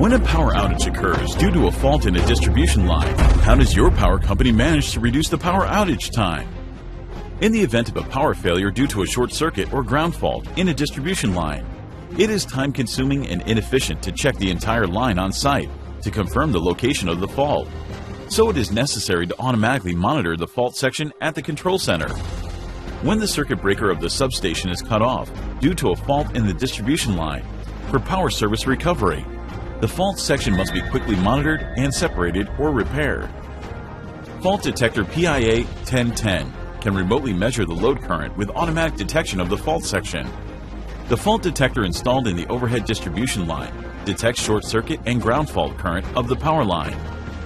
When a power outage occurs due to a fault in a distribution line, how does your power company manage to reduce the power outage time? In the event of a power failure due to a short circuit or ground fault in a distribution line, it is time-consuming and inefficient to check the entire line on site to confirm the location of the fault. So it is necessary to automatically monitor the fault section at the control center. When the circuit breaker of the substation is cut off due to a fault in the distribution line, for power service recovery, the fault section must be quickly monitored and separated or repaired. Fault detector PIA 1010 can remotely measure the load current with automatic detection of the fault section. The fault detector installed in the overhead distribution line detects short circuit and ground fault current of the power line,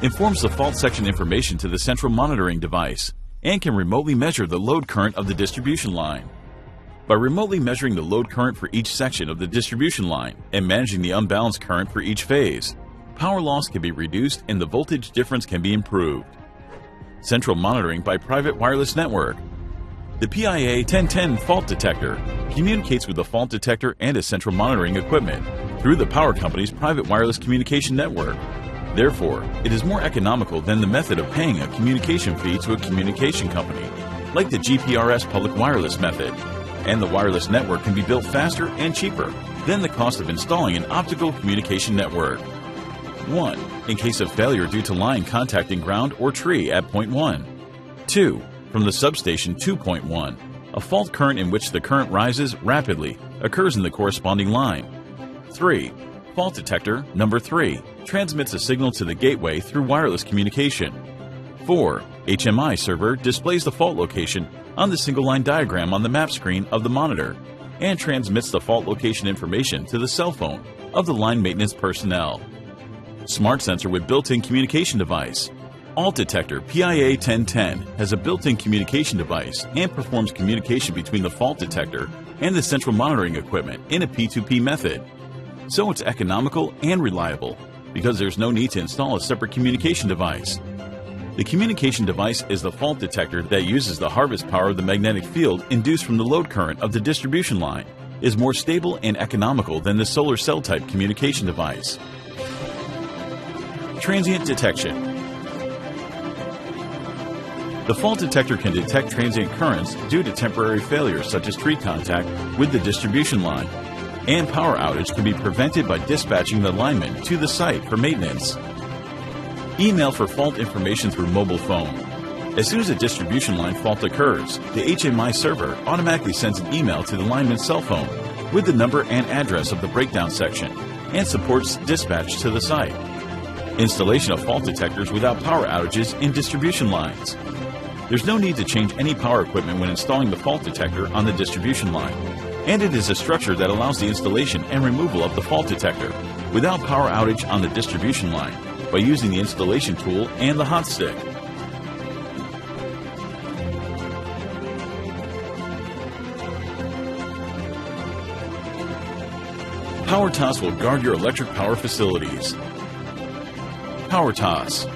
informs the fault section information to the central monitoring device, and can remotely measure the load current of the distribution line. By remotely measuring the load current for each section of the distribution line and managing the unbalanced current for each phase, power loss can be reduced and the voltage difference can be improved. Central monitoring by private wireless network. The PIA 1010 fault detector communicates with the fault detector and its central monitoring equipment through the power company's private wireless communication network. Therefore, it is more economical than the method of paying a communication fee to a communication company, like the GPRS public wireless method. And the wireless network can be built faster and cheaper than the cost of installing an optical communication network. 1. In case of failure due to line contacting ground or tree at point 1. 2. From the substation to point 1. A fault current in which the current rises rapidly occurs in the corresponding line. 3. Fault detector number 3 transmits a signal to the gateway through wireless communication. 4. HMI server displays the fault location on the single line diagram on the map screen of the monitor and transmits the fault location information to the cell phone of the line maintenance personnel. Smart sensor with built-in communication device. Alt detector PIA 1010 has a built-in communication device and performs communication between the fault detector and the central monitoring equipment in a P2P method. So it's economical and reliable because there's no need to install a separate communication device. The communication device is the fault detector that uses the harvest power of the magnetic field induced from the load current of the distribution line, is more stable and economical than the solar cell type communication device. Transient detection. The fault detector can detect transient currents due to temporary failures such as tree contact with the distribution line, and power outage can be prevented by dispatching the lineman to the site for maintenance. Email for fault information through mobile phone. As soon as a distribution line fault occurs, the HMI server automatically sends an email to the lineman's cell phone with the number and address of the breakdown section and supports dispatch to the site. Installation of fault detectors without power outages in distribution lines. There's no need to change any power equipment when installing the fault detector on the distribution line, and it is a structure that allows the installation and removal of the fault detector without power outage on the distribution line by using the installation tool and the hot stick. Power Toss will guard your electric power facilities. Power Toss.